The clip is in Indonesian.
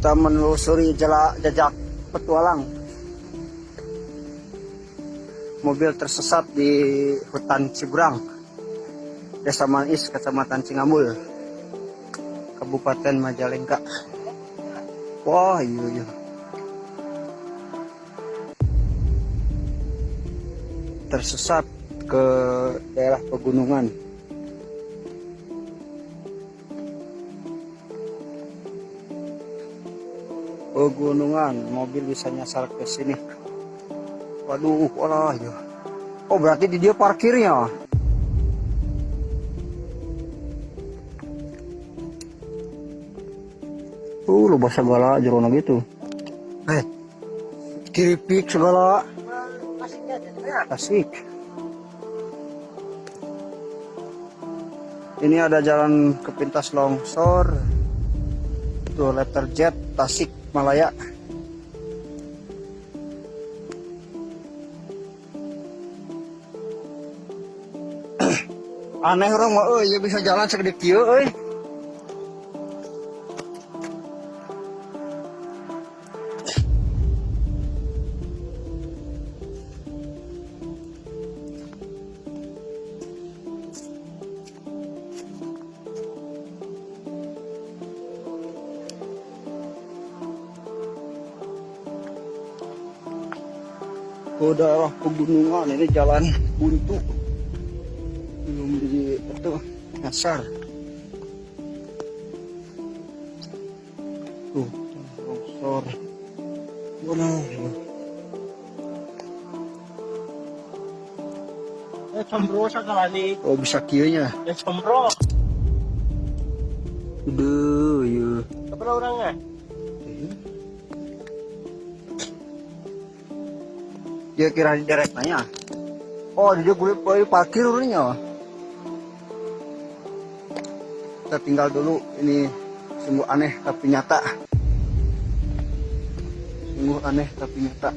Kita menelusuri jejak petualang. Mobil tersesat di hutan Ciburang, Desa Manis, Kecamatan Cingambul, Kabupaten Majalengka. Wah, iya. Tersesat ke daerah pegunungan. Mobil bisa nyasar ke sini. Waduh, walah ya. Oh, berarti di dia parkirnya. Loba segala jerona gitu. Kiripik segala. Asik. Ini ada jalan ke pintas longsor. Tuh letter Z Tasik Malaya. Aneh orang mah ya bisa jalan segede kieu euy. Ke daerah pegunungan ini jalan buntu, belum di itu nyasar. Tuh longsor mana ya. Combro segala nih. Oh bisa kieunya Combro. udah ya. Berapa orangnya? Dia kira di direct nanya. Oh dia boleh parkir urutnya. Kita tinggal dulu, ini sungguh aneh tapi nyata. Sungguh aneh tapi nyata.